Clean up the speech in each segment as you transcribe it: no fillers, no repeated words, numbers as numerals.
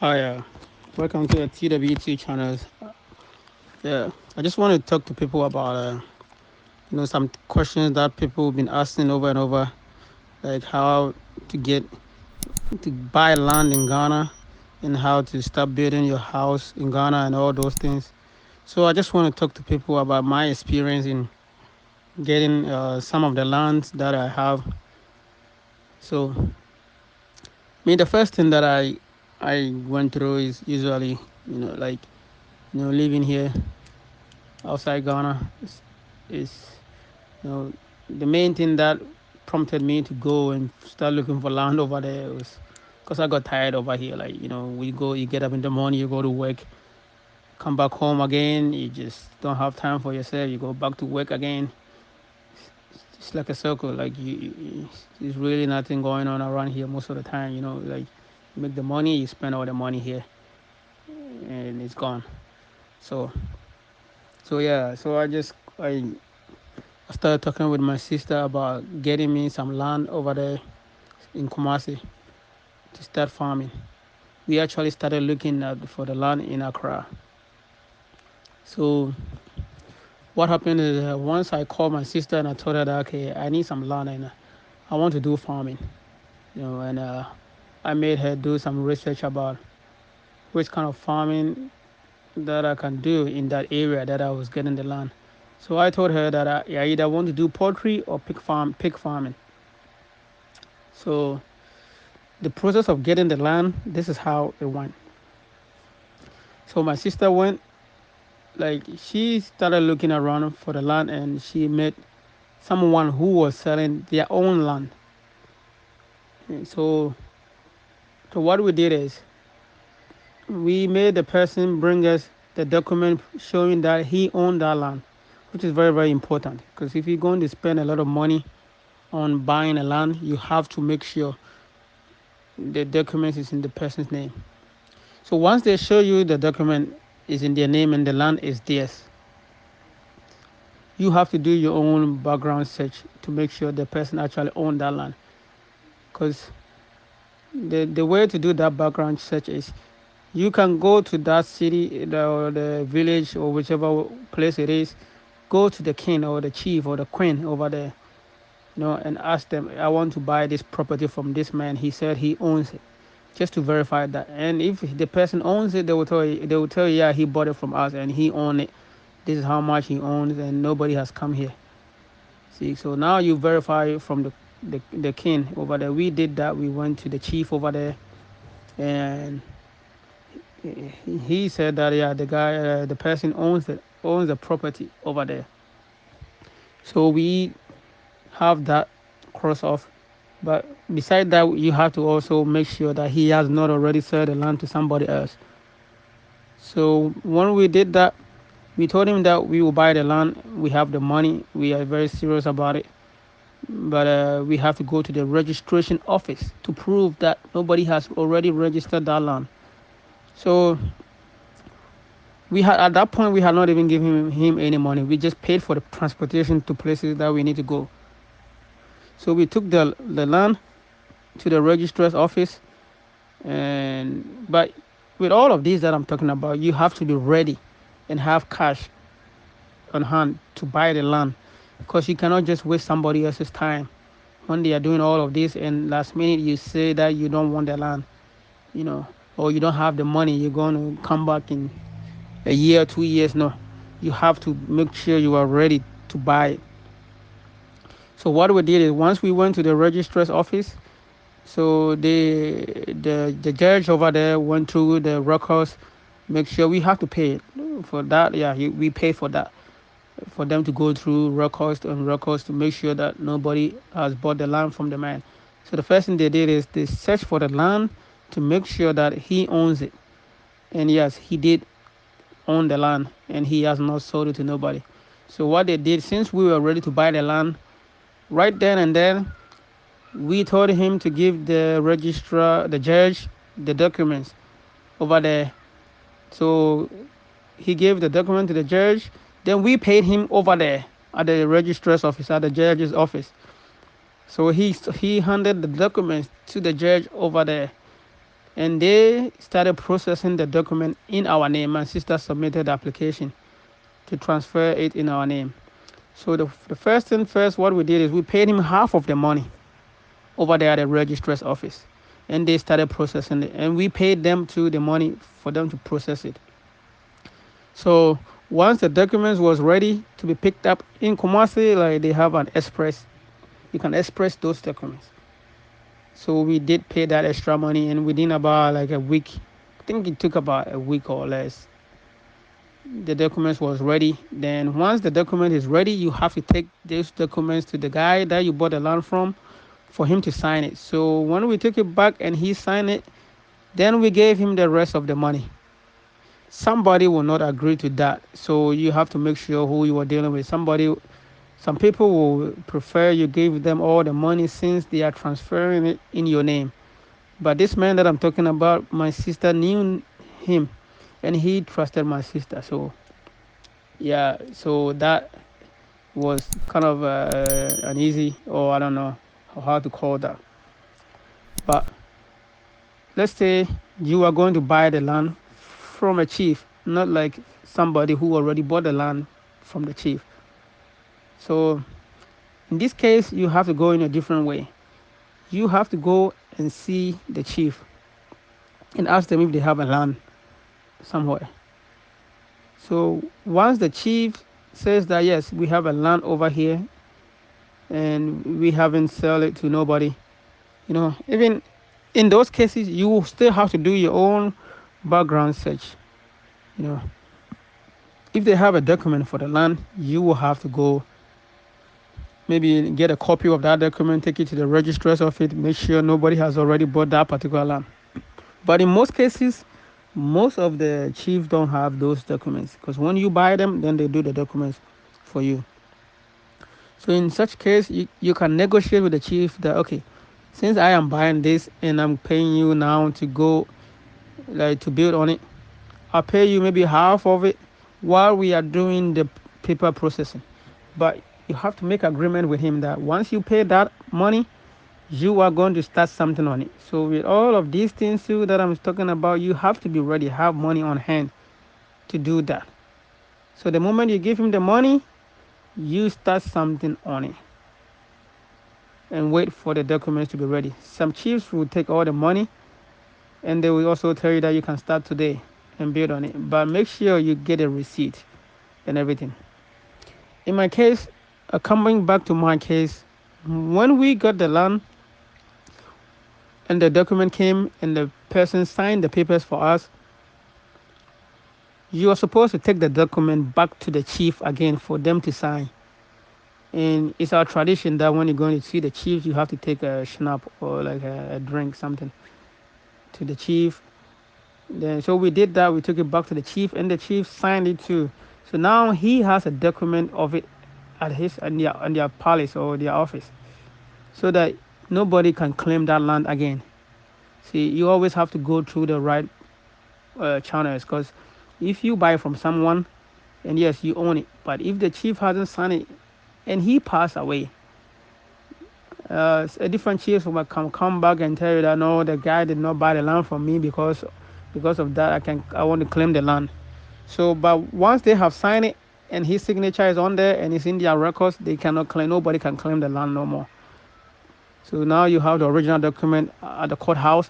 Hi, welcome to the TWT channels. I just want to talk to people about some questions that people have been asking over and over, like how to get to buy land in Ghana and how to start building your house in Ghana and all those things. So I just want to talk to people about my experience in getting some of the lands that I have. So, the first thing that I went through is usually, like living here outside Ghana is the main thing that prompted me to go and start looking for land over there was because I got tired over here. Like you get up in the morning, you go to work, come back home again, you just don't have time for yourself. You go back to work again. It's like a circle. Like there's really nothing going on around here most of the time. Like you make the money, you spend all the money here, and it's gone. So so I started talking with my sister about getting me some land over there in Kumasi to start farming. We actually started looking at for the land in Accra. So what happened is once I called my sister and I told her that okay, I need some land and I want to do farming. And I made her do some research about which kind of farming that I can do in that area that I was getting the land. So I told her that I either want to do poultry or pig farming. So the process of getting the land, this is how it went. So my sister went, like she started looking around for the land and she met someone who was selling their own land. And so what we did is we made the person bring us the document showing that he owned that land, which is very, very important. Because if you're going to spend a lot of money on buying a land, you have to make sure the document is in the person's name. So once they show you the document is in their name and the land is theirs, you have to do your own background search to make sure the person actually owned that land. Because the way to do that background search is you can go to that city or the village or whichever place it is, go to the king or the chief or the queen over there, and ask them, I want to buy this property from this man. He said he owns it, just to verify that. And if the person owns it, they will tell you, yeah, he bought it from us and he owned it. This is how much he owns, and nobody has come here. See, so now you verify from the king over there. We did that. We went to the chief over there, and he said that yeah, the person owns the property over there. So we have that cross off. But beside that, you have to also make sure that he has not already sold the land to somebody else. So when we did that, we told him that we will buy the land. We have the money. We are very serious about it. But we have to go to the registration office to prove that nobody has already registered that land. So we had at that point we had not even given him any money. We just paid for the transportation to places that we need to go. So we took the land to the registrar's office, and but with all of these that I'm talking about, you have to be ready and have cash on hand to buy the land, because you cannot just waste somebody else's time when they are doing all of this and last minute you say that you don't want the land, you know, or you don't have the money. You're going to come back in a year, 2 years. No, you have to make sure you are ready to buy it. So what we did is once we went to the registrar's office, so the judge over there went through the records, make sure we have to pay it for that. Yeah, we pay for that, for them to go through records and records to make sure that nobody has bought the land from the man. So the first thing they did is they searched for the land to make sure that he owns it. And yes, he did own the land and he has not sold it to nobody. So what they did, since we were ready to buy the land, right then and then, we told him to give the registrar, the judge, the documents over there. So he gave the document to the judge. Then we paid him over there at the registrar's office, at the judge's office. So he handed the documents to the judge over there. and they started processing the document in our name. My sister submitted the application to transfer it in our name. So the first thing first, what we did is we paid him half of the money over there at the registrar's office, and they started processing it, and we paid them to the money for them to process it. So once the documents was ready to be picked up in Kumasi, like they have an express, you can express those documents. So we did pay that extra money, and within about like a week, I think it took about a week or less, the documents was ready. Then once the document is ready, you have to take those documents to the guy that you bought the land from for him to sign it. So when we took it back and he signed it, then we gave him the rest of the money. Somebody will not agree to that, so you have to make sure who you are dealing with. Some people will prefer you give them all the money since they are transferring it in your name. But this man that I'm talking about, my sister knew him, and he trusted my sister. So yeah, so that was kind of uneasy, or I don't know how to call that. But let's say you are going to buy the land from a chief, not like somebody who already bought the land from the chief. So in this case, you have to go in a different way. You have to go and see the chief and ask them if they have a land somewhere. So once the chief says that yes, we have a land over here and we haven't sold it to nobody, even in those cases, you still have to do your own background search. You know, if they have a document for the land, you will have to go maybe get a copy of that document, take it to the registrar's office, make sure nobody has already bought that particular land. But in most cases, most of the chiefs don't have those documents because when you buy them, then they do the documents for you. So in such case, you can negotiate with the chief that okay, since I am buying this and I'm paying you now to go like to build on it, I'll pay you maybe half of it while we are doing the paper processing. But you have to make agreement with him that once you pay that money, you are going to start something on it. So with all of these things too that I'm talking about, you have to be ready, have money on hand to do that. So the moment you give him the money, you start something on it and wait for the documents to be ready. Some chiefs will take all the money and they will also tell you that you can start today and build on it. But make sure you get a receipt and everything. In my case, coming back to my case, when we got the land and the document came and the person signed the papers for us, you are supposed to take the document back to the chief again for them to sign. And it's our tradition that when you're going to see the chief, you have to take a schnapp or like a drink, something to the chief. Then, so we did that. We took it back to the chief, and the chief signed it too. So now he has a document of it at his in their palace or their office, so that nobody can claim that land again. See, you always have to go through the right channels because if you buy from someone, and yes, you own it, but if the chief hasn't signed it and he passed away, a different chief will come back and tell you that no, the guy did not buy the land from me because of that I want to claim the land. So, but once they have signed it and his signature is on there and it's in their records, they cannot claim. Nobody can claim the land no more. So now you have the original document at the courthouse.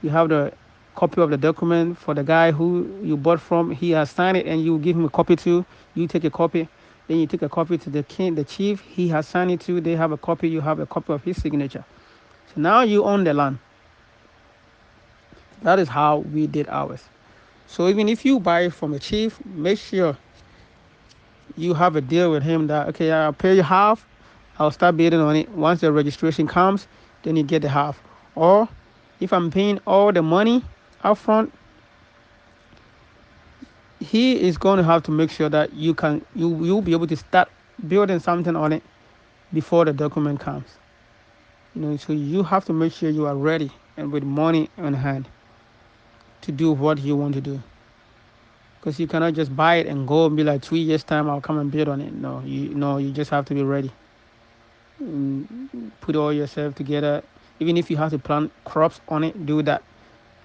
You have the copy of the document for the guy who you bought from. He has signed it, and you give him a copy too. You take a copy. Then you take a copy to the king, the chief. He has signed it too. They have a copy. You have a copy of his signature. So now you own the land. That is how we did ours. So even if you buy from a chief, make sure you have a deal with him that okay, I'll pay you half. I'll start bidding on it. Once the registration comes, then you get the half. Or if I'm paying all the money upfront, he is going to have to make sure that you'll be able to start building something on it before the document comes. So you have to make sure you are ready and with money on hand to do what you want to do. Because you cannot just buy it and go and be like 3 years time I'll come and build on it. No, you just have to be ready. Put all yourself together. Even if you have to plant crops on it, do that.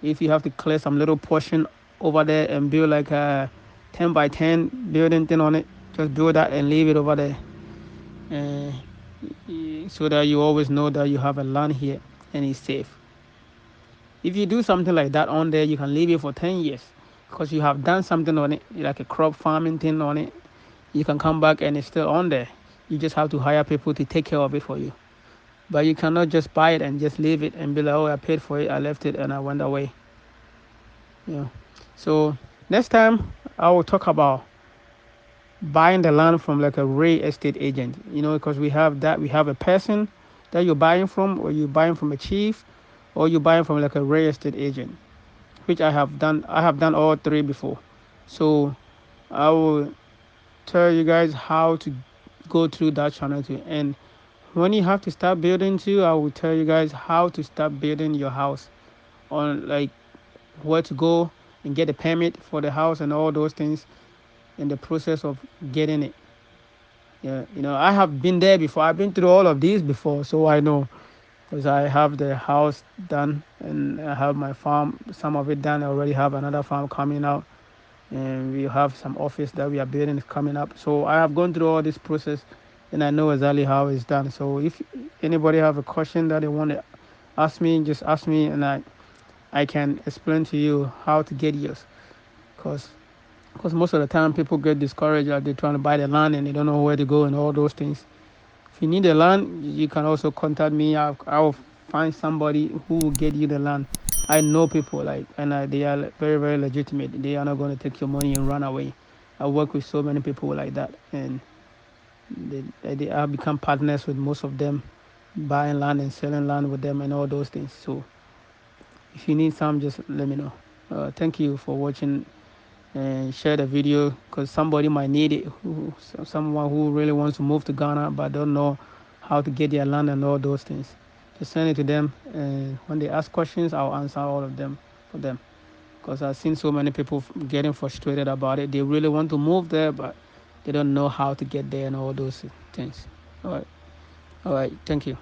If you have to clear some little portion over there and build like a 10 by 10 building thing on it, just build that and leave it over there. Uh, so that you always know that you have a land here and it's safe. If you do something like that on there, you can leave it for 10 years because you have done something on it, like a crop farming thing on it. You can come back and it's still on there. You just have to hire people to take care of it for you. But you cannot just buy it and just leave it and be like, oh, I paid for it, I left it, and I went away. Yeah. So next time I will talk about buying the land from like a real estate agent. Because we have that. We have a person that you're buying from, or you're buying from a chief, or you're buying from like a real estate agent, which I have done. I have done all three before. So I will tell you guys how to go through that channel too. And when you have to start building too, I will tell you guys how to start building your house, on like where to go and get a permit for the house and all those things in the process of getting it. Yeah, I have been there before. I've been through all of these before, so I know, because I have the house done and I have my farm, some of it done. I already have another farm coming out, and we have some office that we are building coming up. So I have gone through all this process, and I know exactly how it's done. So if anybody have a question that they want to ask me, just ask me, and I can explain to you how to get yours. Because most of the time people get discouraged that they're trying to buy the land and they don't know where to go and all those things. If you need the land, you can also contact me. I'll find somebody who will get you the land. I know people like, and they are very, very legitimate. They are not going to take your money and run away. I work with so many people like that, and they have become partners with most of them, buying land and selling land with them and all those things. So if you need some, just let me know. Thank you for watching, and share the video because somebody might need it. Someone who really wants to move to Ghana but don't know how to get their land and all those things. Just send it to them, and when they ask questions, I'll answer all of them for them. Because I've seen so many people getting frustrated about it. They really want to move there, but they don't know how to get there and all those things. All right, all right. Thank you.